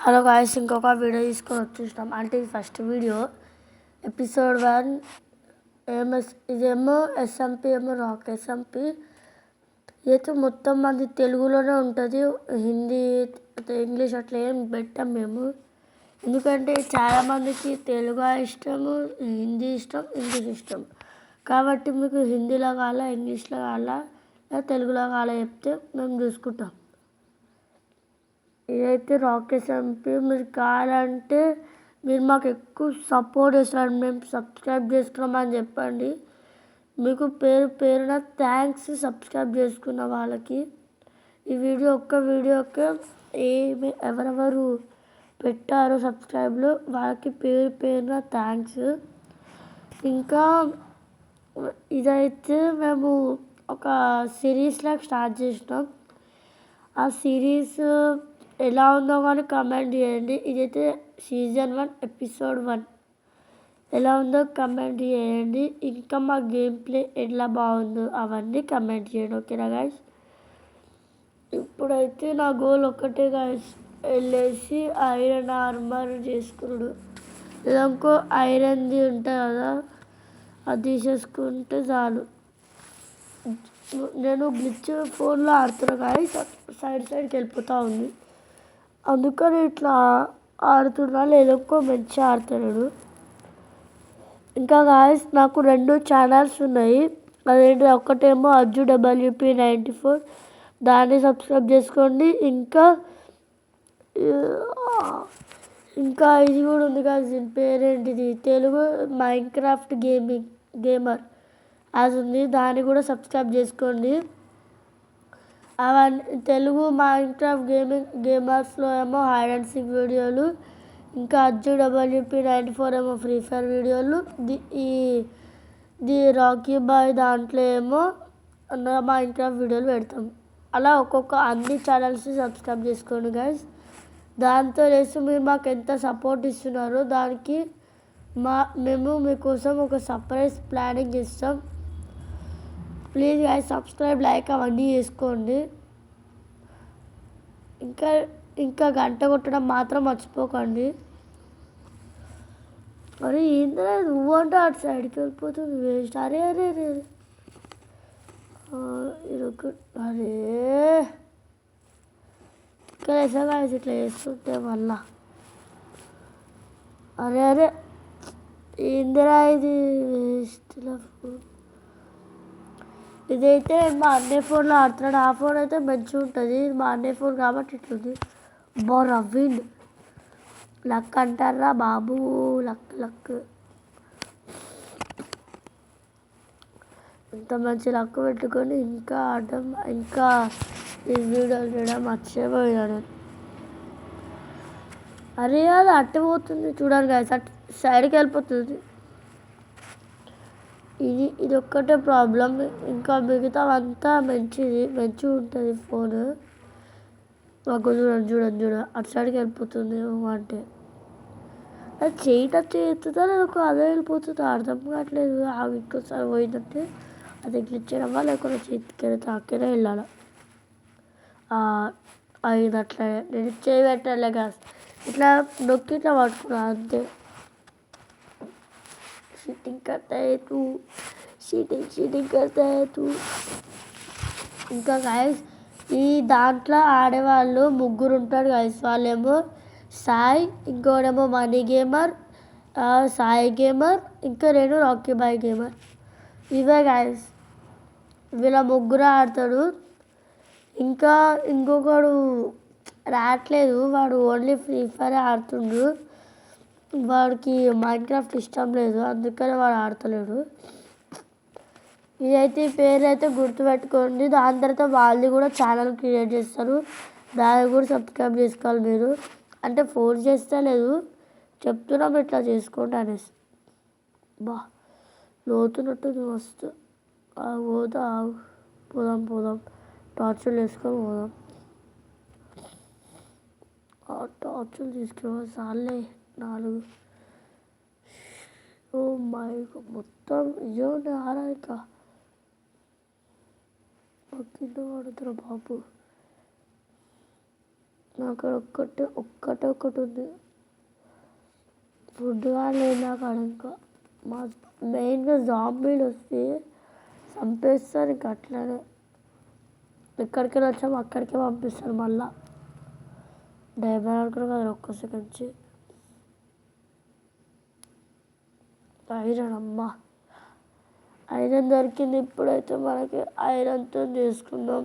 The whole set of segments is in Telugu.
హలో గాయ్స్, ఇంకొక వీడియో తీసుకొని వచ్చేసినాం. అంటే ఇది ఫస్ట్ వీడియో, ఎపిసోడ్ 1. ఇదేమో ఎస్ఎంపి, ఏమో రాక్ ఎస్ఎంపి. ఇదైతే మొత్తం మంది తెలుగులోనే ఉంటుంది, హిందీ ఇంగ్లీష్ అట్లా ఏం పెట్టాం మేము. ఎందుకంటే చాలామందికి తెలుగు ఇష్టము, హిందీ ఇష్టం, ఇంగ్లీష్ ఇష్టం. కాబట్టి మీకు హిందీలో కావాలా, ఇంగ్లీష్లో కావాలా, తెలుగులో కావాలా చెప్తే మేము చూసుకుంటాం. ఇదైతే రాక్ ఎస్ఎంపి. మీరు కావాలంటే మీరు మాకు ఎక్కువ సపోర్ట్ చేస్తారు, మేము సబ్స్క్రైబ్ చేసుకున్నామని చెప్పండి. మీకు పేరున థ్యాంక్స్ సబ్స్క్రైబ్ చేసుకున్న వాళ్ళకి. ఈ ఒక్క వీడియోకి ఎవరెవరు పెట్టారో సబ్స్క్రైబ్లు వాళ్ళకి పేరున థ్యాంక్స్. ఇంకా ఇదైతే మేము ఒక సిరీస్ లాగా స్టార్ట్ చేసినాం. ఆ సిరీస్ ఎలా ఉందో కానీ కమెంట్ చేయండి. ఇదైతే సీజన్ 1 ఎపిసోడ్ 1 ఎలా ఉందో కమెంట్ చేయండి. ఇంకా మా గేమ్ ప్లే ఎలా బాగుందో అవన్నీ కమెంట్ చేయండి. ఓకేనా గాయస్? ఇప్పుడైతే నా గోల్ ఒక్కటే గాయస్, వెళ్ళేసి ఐరన్ ఆర్మర్ చేసుకున్నాడు. లేదనుకో ఐరన్ది ఉంటుంది కదా, అది తీసేసుకుంటే చాలు. నేను గ్లిచ్ ఫోన్లో ఆడుతున్నా కానీ సైడ్కి వెళ్ళిపోతూ ఉంది, అందుకని ఇట్లా ఆడుతున్నా. లేదనుకో మంచిగా ఆడుతున్నాడు. ఇంకా గాయస్ నాకు 2 ఛానల్స్ ఉన్నాయి. అదేంటి, ఒకటేమో అజ్జు WP94, దాన్ని సబ్స్క్రైబ్ చేసుకోండి. ఇంకా ఇది కూడా ఉంది కదా, దీని పేరేంటిది, తెలుగు మైన్క్రాఫ్ట్ గేమర్ అది ఉంది, దాన్ని కూడా సబ్స్క్రైబ్ చేసుకోండి. అవన్నీ తెలుగు మైన్క్రాఫ్ట్ గేమర్స్లో ఏమో హైడ్ అండ్ సీక్ వీడియోలు, ఇంకా అజ్జు WP94 ఏమో ఫ్రీ ఫైర్ వీడియోలు, ది రాకీ బాయ్ దాంట్లో ఏమో మైన్క్రాఫ్ట్ వీడియోలు పెడతాం. అలా ఒక్కొక్క అన్ని ఛానల్స్ సబ్స్క్రైబ్ చేసుకోండి గైస్. దాంతో లేసి మీరు మాకు ఎంత సపోర్ట్ ఇస్తున్నారో దానికి మేము మీకోసం ఒక సర్ప్రైజ్ ప్లానింగ్ ఇస్తాం. ప్లీజ్ గైస్ సబ్స్క్రైబ్, లైక్ అవన్నీ చేసుకోండి. ఇంకా గంట కొట్టడం మాత్రం మర్చిపోకండి. మరి ఏంటనే నువ్వు అంటే అటు సైడ్కి వెళ్ళిపోతుంది వేస్ట్. అరే ఇక్కడ వేసా ఇట్లా వేస్తుంటే మళ్ళా అరే ఏందిరా ఇది వేస్ట్. ఇదైతే మా అన్నయ్య ఫోన్లో ఆడుతున్నాడు. ఆ ఫోన్ అయితే మంచిగా ఉంటుంది, మా అన్నయ్య ఫోన్ కాబట్టి ఇట్లుంది. రవ్విండ్ లక్ అంటారా బాబు, లక్. ఇంత మంచి లక్ పెట్టుకొని ఇంకా ఆడడం, ఇంకా ఈ వీడియోలు చేయడం మర్చిపోయాను. అరే అది అట్టే పోతుంది చూడండి గాయస్, సైడ్కి వెళ్ళిపోతుంది. ఇది ఒక్కటే ప్రాబ్లం, ఇంకా మిగతావంతా మంచిగా ఉంటుంది ఫోన్. మాకు చూడండి అటు సైడ్కి వెళ్ళిపోతుంది అంటే అది చేయటం చేస్తుందా లేదో అదే వెళ్ళిపోతుందో అర్థం కావట్లేదు. అవి ఇంకోసారి పోయిందంటే అది గ్లిచ్చడమా లేకుండా చేతికి తాకేనే వెళ్ళాలి. అయింది అట్లా. నేను చేయి పెట్టాలే కాదు, ఇట్లా నొక్కి ఇట్లా పట్టుకున్నా అంతే. చీటింగ్ करता है तू, చీటింగ్ करता है तू. ఇంకా గాయస్ ఈ దాంట్లో ఆడేవాళ్ళు 3 ఉంటారు గాయస్. వాళ్ళేమో సాయి, ఇంకోడేమో మనీ గేమర్, సాయి గేమర్, ఇంకా నేను రాకీ బాయ్ గేమర్. ఇవే గాయస్, వీళ్ళ 3 ఆడతాడు. ఇంకా ఇంకొకడు రావట్లేదు, వాడు ఓన్లీ ఫ్రీ ఫైర్ ఆడుతుండు. వాడికి మైన్క్రాఫ్ట్ ఇష్టం లేదు, అందుకని వాడు ఆడతలేడు. ఇదైతే పేరు అయితే గుర్తుపెట్టుకోండి. దాని తర్వాత వాళ్ళది కూడా ఛానల్ క్రియేట్ చేస్తారు, దాన్ని కూడా సబ్స్క్రైబ్ చేసుకోవాలి మీరు. అంటే ఫోర్స్ చేస్తే లేదు, చెప్తున్నాం ఇట్లా చేసుకోండి అనేసి. లోతున్నట్టు మస్తు. పోదాం టార్చులు వేసుకొని పోదాం. టార్చులు తీసుకురా సార్లే 4. ఓ మై మొత్తం ఇజోనే ఆరాయిక కింద పడుతురా బాబు. నాకు ఒక్కటి ఉంది. ఫుడ్ కానీ లేదు నాకు అక్కడ. ఇంకా మా మెయిన్గా జాంబీలు వస్తే చంపేస్తారు. ఇంకా అట్లనే ఎక్కడికి వచ్చాము అక్కడికే పంపిస్తారు. మళ్ళా డైబర్ అనుకున్నా కదా ఒక్క సెకండ్స్. ఐరన్ అమ్మ, ఐరన్ దొరికింది. ఇప్పుడైతే మనకి ఐరన్తో చేసుకుందాం.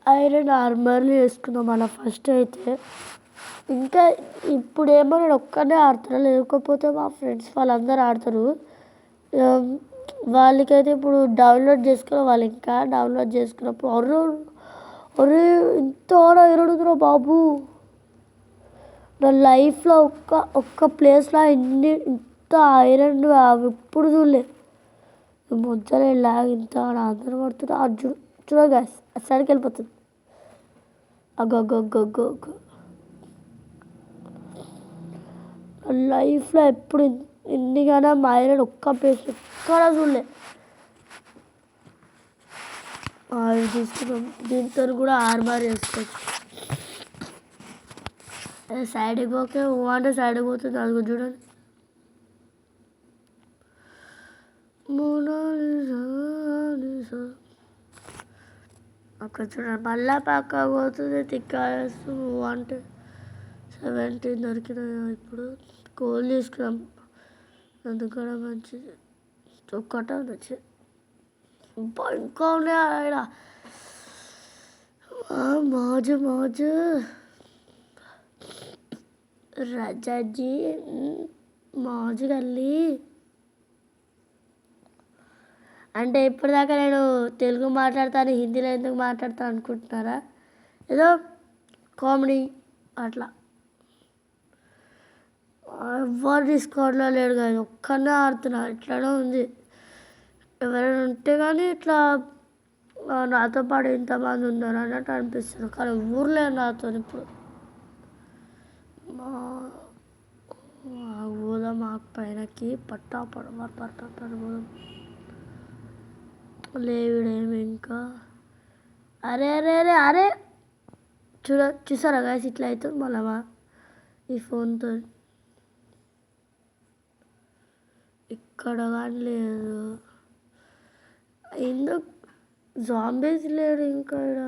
ఐరన్ ఆర్మర్లు వేసుకుందాం అలా ఫస్ట్ అయితే. ఇంకా ఇప్పుడేమో నేను ఒక్కనే ఆడుతున్నా, లేకపోతే మా ఫ్రెండ్స్ వాళ్ళందరూ ఆడతారు. వాళ్ళకైతే ఇప్పుడు డౌన్లోడ్ చేసుకున్న వాళ్ళు ఇంకా డౌన్లోడ్ చేసుకున్నప్పుడు అరే ఇంత ఐరన్ ఉందిరా బాబు. నా లైఫ్లో ఒక్క ప్లేస్లో ఇంత ఐరన్ అవి ఎప్పుడు చూడలే. ముద్దలే లాగా ఇంత అందరూ పడుతుంది. చూడ గ్యాస్ సైడ్కి వెళ్ళిపోతుంది. అగ్గ లైఫ్లో ఎప్పుడు ఇన్నిగానే ఐరన్ ఒక్క ప్లేస్ ఎక్కడ చూడలే. అది తీసుకున్నాం. దీంతో కూడా ఆర్మర్ వేసుకోవచ్చు. సైడ్కి పోకే అంటే సైడ్కి పోతుంది. అది కూడా చూడండి. అక్కడ చూడండి మళ్ళా పక్క పోతుంది. తిక్కేస్తూ అంటే 17 దొరికినాయి. ఇప్పుడు కోల్ తీసుకున్నాం. అందుకు కూడా మంచిది. ఒక్కటే వచ్చి ఇంకా ఉన్నాయి ఆడ. మోజు రాజాజీ మోజు గల్లి. అంటే ఇప్పటిదాకా నేను తెలుగు మాట్లాడతాను, హిందీలో ఎందుకు మాట్లాడతాను అనుకుంటున్నారా? ఏదో కామెడీ అట్లా. ఎవరు డిస్కౌంట్లో లేడు కానీ ఒక్కనే ఆడుతున్నా. ఇట్లానే ఉంది. ఎవరైనా ఉంటే కానీ ఇట్లా నాతో పాటు ఇంతమంది ఉన్నారు అన్నట్టు అనిపిస్తుంది. కానీ ఊర్లో నాతో ఇప్పుడు పోదాం మాకు పైనకి పట్టా పోదాం. లేవిడేమి ఇంకా అరే చూసారా గాయస్ ఇట్లా అవుతుంది మళ్ళా ఈ ఫోన్తో. ఇక్కడ కానీ లేదు. ఎందుకు జాంబీస్ లేరు ఇంకా ఇక్కడ.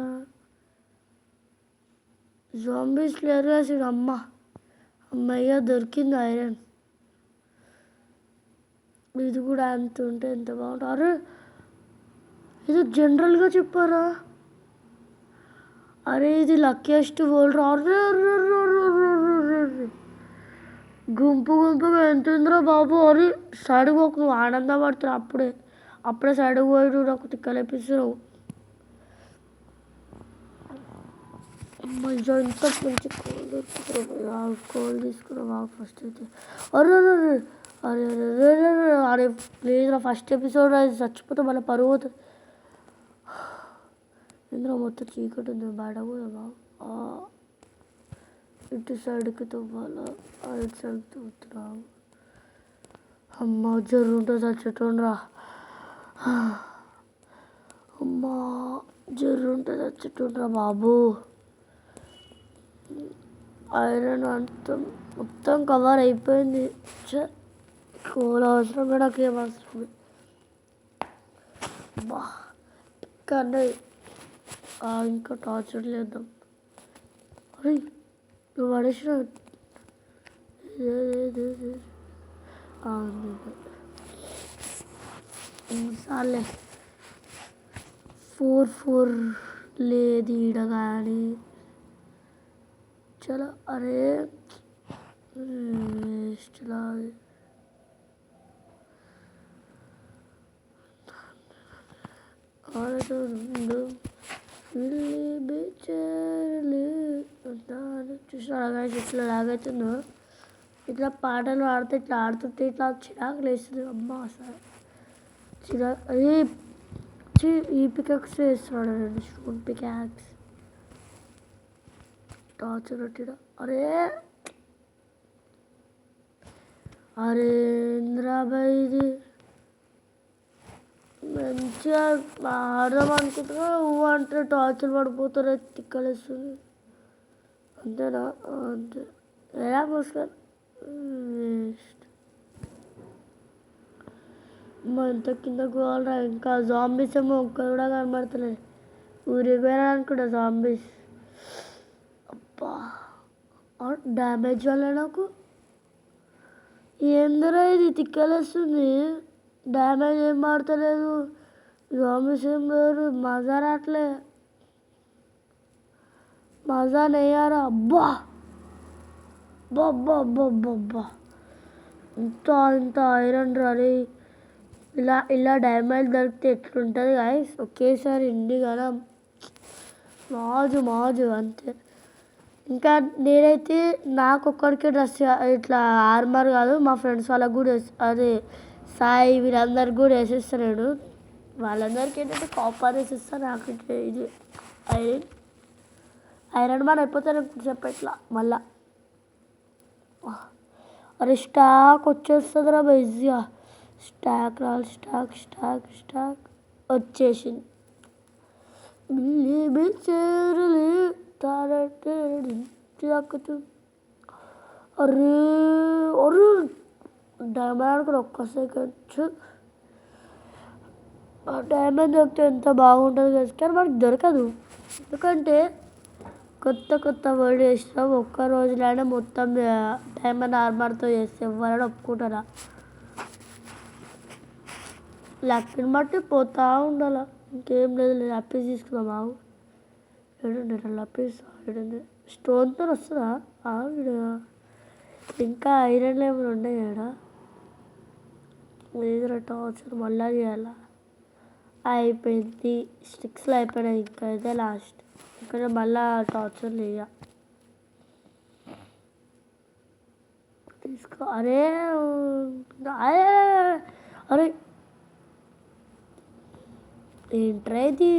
జాంబీస్ లేరు అసలు. అమ్మయ్య దొరికింది ఐరన్. ఇది కూడా అంత ఉంటే ఎంత బాగుంటుంది. అరే ఇది జనరల్గా చెప్పారా? అరే ఇది లక్కీయెస్ట్ వరల్డ్. గుంపుగా ఎంత ఉందిరా బాబు. అరే సైడ్కి పోకు, నువ్వు ఆనందపడుతున్నావు. అప్పుడే సైడ్కి పోయి నాకు తిక్కలేపిస్తున్నావు. ఇంత మంచి కోల్ దొరుకుతున్నావు. కోల్ తీసుకున్నావా ఫస్ట్ అయితే? అరే ప్లీజ్ రా, ఫస్ట్ ఎపిసోడ్ అది చచ్చిపోతే మళ్ళీ పరుగు పోతుంది. ఇందులో మొత్తం చీకటి ఉంది. బయట కూడా ఇటు సైడ్కి తవ్వాలా, ఇటు సైడ్ తవ్వుతున్నావు. అమ్మ జర్రుంటే చచ్చేటోండ్రా. బాబు. ఐరన్ అంతా మొత్తం కవర్ అయిపోయింది. కోల్ అవసరం కూడా నాకు ఏం అవసరం. కానీ ఇంకా టార్చర్ లేద్దాం. అరే నువ్వు పడేసిన సార్లే 4 లేదు ఈడ కానీ. చలో అరే వేస్ట్లా. చూసారా ఇట్లా లాగైతుందో. ఇట్లా పాటలు ఆడితే ఇట్లా ఆడుతుంటే ఇట్లా చిరాకు లేస్తుంది. అమ్మ సార్ ఈ పికాక్స్ వేస్తున్నాడు నేను. స్టోన్ పికాక్స్ టార్చర్ పెట్టిన. అరే ఇంద్రాబాయ్ ఇది మంచిగా ఆడదాం అనుకుంటున్నా ఊ అంటే టార్చర్ పడిపోతారు తిక్కలేస్తుంది అంతేనా అంతే ఎలా పోసుకోరు వేస్ట్ మా ఇంత కింద పోవాలరా ఇంకా జాంబీస్ ఏమో ఒక్కరు కూడా కనబడతలేదు ఊరిపోయినా అనుకుంటా జాంబీస్ అబ్బా డ్యామేజ్ వల్ల నాకు ఏందరా ఇది తిక్కలేస్తుంది డ్యామేజ్ ఏం పడతలేదు జాంబీస్ ఏం లేరు మజా రావట్లే మజా నెయ్యారా అబ్బా అబ్బా ఇంత ఐరన్ రని ఇలా డ్యామేజ్ దొరికితే ఎట్లుంటుంది గాయస్ ఒకేసారి ఇండి కదా మాజు అంతే ఇంకా నేనైతే నాకు ఒక్కడికే డ్రెస్ ఇట్లా ఆర్మర్ కాదు మా ఫ్రెండ్స్ వాళ్ళకి కూడా అదే సాయి వీళ్ళందరికి కూడా వేసేస్తాను నేను వాళ్ళందరికీ ఏంటంటే కాపర్ వేసిస్తాను నాకు ఇది ఐరన్ మ్యాన్ అయిపోతే నేను చెప్పట్లా మళ్ళా అరే స్టాక్ వచ్చేస్తుందిరా బైజియా స్టాక్ రాలి స్టాక్ వచ్చేసింది అరే డైమండ్ ఒక్క సెకండ్ డైమండ్ దొరికితే ఎంత బాగుంటుంది కదా కానీ మనకు దొరకదు ఎందుకంటే కొత్త వర్డ్ చేసినాం ఒక్క రోజులైనా మొత్తం డైమండ్ ఆర్మర్తో చేస్తే ఎవరైనా ఒప్పుకుంటారా లక్కిని బట్టి పోతా ఉండాల ఇంకేం లేదు లప్పీస్ తీసుకుందాం ఏడుండే లప్పీస్ ఏడుంది స్టోన్తో వస్తుందా ఇంకా ఐరన్ ఏమైనా ఉన్నాయి ఏడా లేదురా టార్చర్ మళ్ళా చేయాలా అయిపోయింది స్టిక్స్లో అయిపోయినాయి ఇంకా అయితే లాస్ట్ ఇక్కడ మళ్ళా టార్చర్ లేయ తీసుకో అరే ఏంట్రా ఇది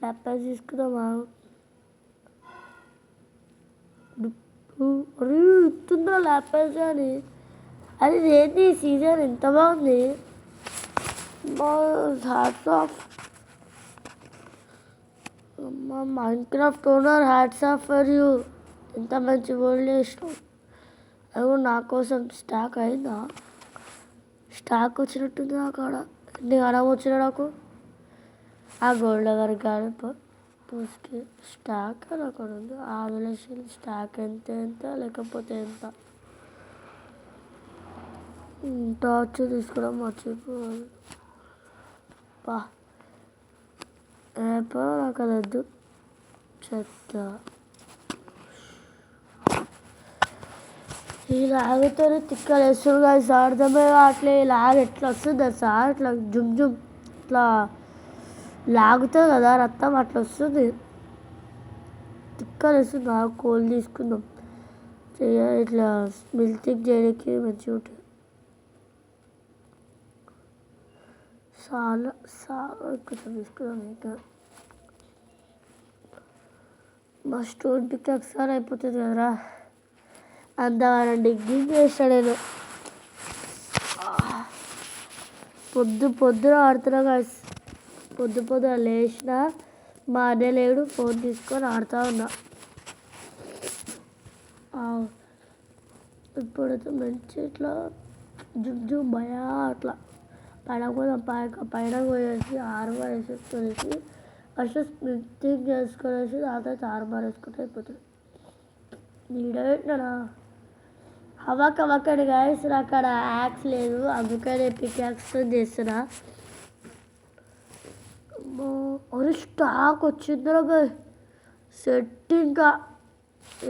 ల్యాప్టాప్ తీసుకుందామా అరే ఇస్తుందా ల్యాప్టాప్ అని అది ఏంటి సీజన్ ఎంత బాగుంది hats off Minecraft owner hats off for you ఎంత మంచి గోల్డ్ చేసినావు అది నా కోసం స్టాక్ అయిందా స్టాక్ వచ్చినట్టుంది నాకు ఆడ నీకు అడం వచ్చిన నాకు ఆ గోల్డ్ ఎవరికి కానీ పూసుకి స్టాక్ అని అక్కడ ఉంది 6,00,000 స్టాక్ ఎంత లేకపోతే ఎంత టార్చ్ తీసుకోవడం మర్చిపోవాలి నాకు అది వద్దు చెత్త ఈ లాగుతోనే తిక్కలు వేస్తుంది కానీ అర్థమే అట్లా ఈ లాగ్ ఎట్లా వస్తుంది సార్ ఇట్లా జుమ్ ఇట్లా లాగుతుంది కదా రక్తం అట్లా వస్తుంది తిక్కలు వేస్తుంది నాకు కోల్ తీసుకుందాం ఇట్లా స్మిల్తింగ్ చేయడానికి మంచిగా ఉంటుంది చాలా కొంచెం తీసుకుందాం ఇంకా మా స్టోన్ పిక్ ఒకసారి అయిపోతుంది కదరా అందమైన డిగ్గింగ్ చేస్తాను నేను పొద్దున ఆడుతున్నా కాదు పొద్దున లేచిన మా అన్నయ్య లేడు ఫోన్ తీసుకొని ఆడుతూ ఉన్నా ఇప్పుడైతే మంచి ఇట్లా జుమ్ భయా అట్లా పైన పోయేసి ఆర్మర్ వేసేసుకొనేసి ఫస్ట్ స్మింగ్ చేసుకొనేసి దాని తర్వాత ఆర్మర్ వేసుకుంటే అయిపోతుంది నీడబెట్టినా హవాకని గాయస్ అక్కడ యాక్స్ లేదు అందుకనే పిక్ యాక్స్తో చేస్తున్నా ఒక స్టాక్ వచ్చిందిరా బాయ్ సెట్ ఇంకా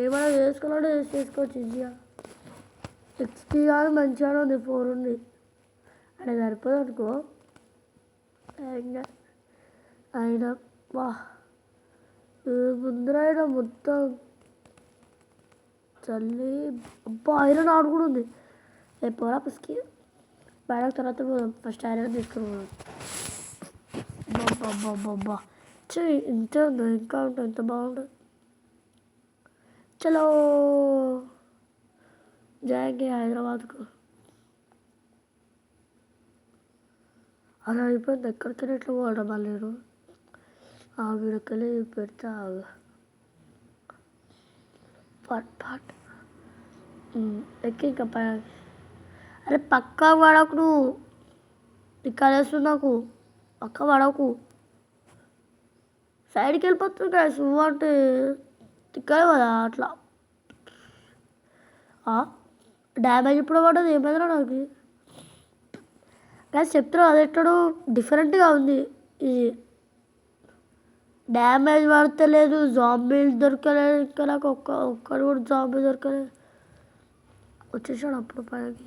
ఏమైనా చేసుకోవాలంటే చేసుకోవచ్చు ఈజీగా ఎక్స్పీ కానీ మంచిగానే ఉంది 4 ఉంది అక్కడ సరిపోదు అనుకో అయినా ముందర మొత్తం చల్లి అబ్బా ఐరన్ ఆడు కూడా ఉంది పోరా పసుకి బయటకు తర్వాత పోదాం ఫస్ట్ ఐరన్ తీసుకుని పోదాం ఇంత ఉందో ఇంకా ఉంటుంది ఎంత బాగుంటుంది చలో జాయింగ్ హైదరాబాద్కు అలా అయిపోయింది. ఎక్కడికైనా ఎట్లా పోవడం మళ్ళీ నేను వీడికెళ్ళి పెడతా పట్ పట్ ఎక్కి ఇంకా అరే పక్కా పడకు నువ్వు ఇక్కడ నాకు పక్క పడకు సైడ్కి వెళ్ళిపోతుంది కదా నువ్వు అంటే తిక్కలే కదా అట్లా డ్యామేజ్ ఇప్పుడు పడ్డది ఏమైందిరా నాకు కానీ చెప్తున్నా అది ఎక్కడో డిఫరెంట్గా ఉంది ఇది డ్యామేజ్ పడతలేదు జాంబీలు దొరకలేదు ఇంకా నాకు ఒక్కడు కూడా జాంబీ దొరకలేదు వచ్చేసాడు అప్పుడు పైకి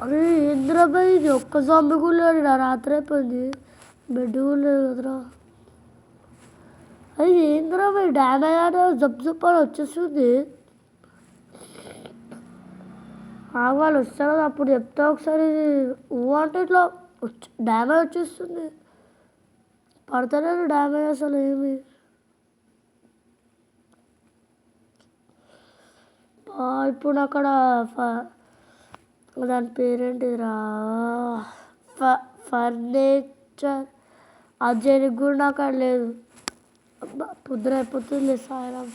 అరే ఏంద్రా బాయ్ ఇది ఒక్క జాంబీ కూడా లేడు రాత్రి అయిపోయింది బెడ్ కూడా లేదు కదరా అది ఏంద్రా బాయ్ డ్యామేజ్ ఆడ జప్ అని వచ్చేస్తుంది వాళ్ళు వస్తారు కదా అప్పుడు చెప్తా ఒకసారి అంటే ఇట్లా డ్యామేజ్ వచ్చేస్తుంది పడతలేదు డ్యామేజ్ అసలు ఏమి ఇప్పుడు అక్కడ దాని పేరేంటిదిరా ఫర్నిచర్ అజయ్ కూడా నాకు అక్కడ లేదు పొద్దున అయిపోతుంది సాయం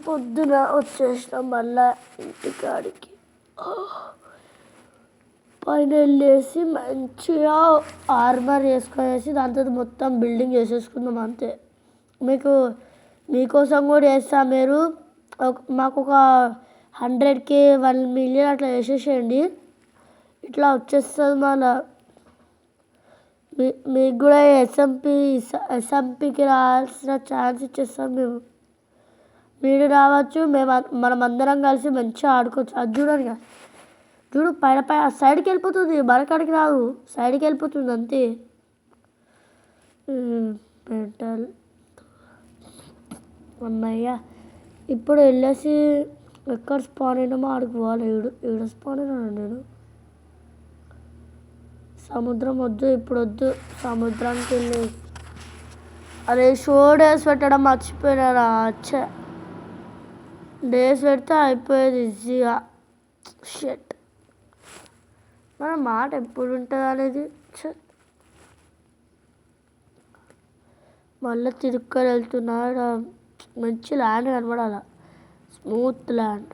పొద్దున వచ్చేసినాం మళ్ళా ఇంటికాడికి పైన వెళ్ళేసి మంచిగా ఆర్మర్ వేసుకొనేసి దాంతో మొత్తం బిల్డింగ్ వేసేసుకుందాం అంతే మీకోసం కూడా వేస్తా మీరు మాకు ఒక 100K 1 million అట్లా వేసేసేయండి ఇట్లా వచ్చేస్తుంది మళ్ళా మీకు కూడా ఎస్ఎంపీకి రావాల్సిన ఛాన్స్ ఇచ్చేస్తాం మీరు రావచ్చు మనం అందరం కలిసి మంచిగా ఆడుకోవచ్చు అది చూడండి చూడు పైన సైడ్కి వెళ్ళిపోతుంది మనకాడికి రాదు సైడ్కి వెళ్ళిపోతుంది అంతే మెంటల్ అమ్మయ్య ఇప్పుడు వెళ్ళేసి ఎక్కడ స్పాన్ అయినామో ఆడికి పోవాలి ఏడు స్పాన్ అయినా నేను సముద్రం వద్దు ఇప్పుడు వద్దు సముద్రానికి వెళ్ళి అరే డేస్ పెట్టడం మర్చిపోయినారా డేస్ పెడితే అయిపోయేది ఈజీగా షెట్ మన మాట ఎప్పుడు ఉంటుంది అనేది మళ్ళీ తిరుక్కొని వెళ్తున్నాడు మంచి ల్యాండ్ కనబడాల స్మూత్ ల్యాండ్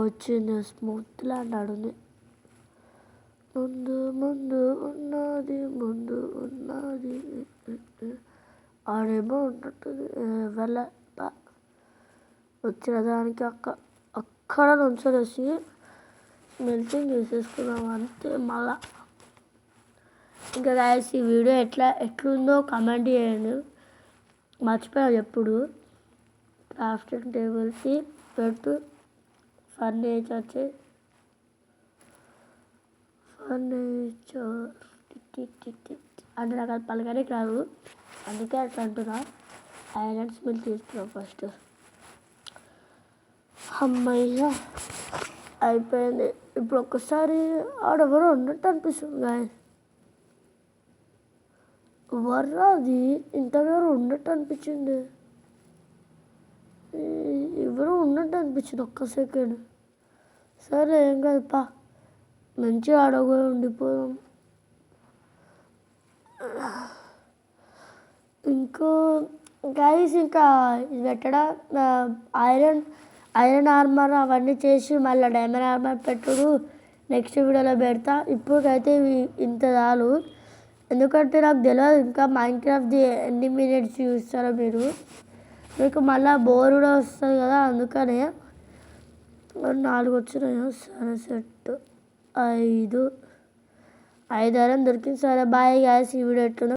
వచ్చింది స్మూత్ ల్యాండ్ ఆడుంది ముందు ఉన్నది ఆడేమో ఉన్నట్టుంది వెళ్ళ వచ్చిన దానికి అక్కడ నుంచొనేసి మెల్టింగ్ చేసేసుకున్నాం అంతే మళ్ళా ఇంకా గాయస్ ఈ వీడియో ఎట్లుందో కమెంట్ చేయండి మర్చిపోయాను ఎప్పుడు క్రాఫ్టింగ్ టేబుల్కి పెట్టు ఫర్నిచర్ అంటే నాకు అది పలకడానికి రాదు అందుకే అట్లా అంటున్నా ఐరన్ స్మెల్ తీసుకున్నాం ఫస్ట్ అమ్మయ్య అయిపోయింది ఇప్పుడు ఒక్కసారి ఆడెవరో ఉన్నట్టు అనిపిస్తుంది గాయస్ వర్రాది ఇంతవరకు ఉన్నట్టు అనిపించింది ఎవరో ఉన్నట్టు అనిపించింది ఒక్క సెకండ్ సరే ఏం కాదు మంచిగా ఆడగా ఉండిపోదాం గైస్ ఇంకా ఇది పెట్టడం ఐరన్ ఆర్మర్ అవన్నీ చేసి మళ్ళీ డైమండ్ ఆర్మర్ పెట్టుడు నెక్స్ట్ వీడియోలో పెడతా ఇప్పుడైతే ఇంత చాలు ఎందుకంటే నాకు తెలియదు ఇంకా మైన్క్రాఫ్ట్ది ఎన్ని మినిట్స్ చూస్తారో మీకు మళ్ళీ బోర్ కూడా వస్తుంది కదా అందుకనే 4 వచ్చినాయో సరే సెట్ 5 ఐరన్ దొరికింది సరే బాయ్ గాయస్ ఈ వీడియో ఎట్లుందో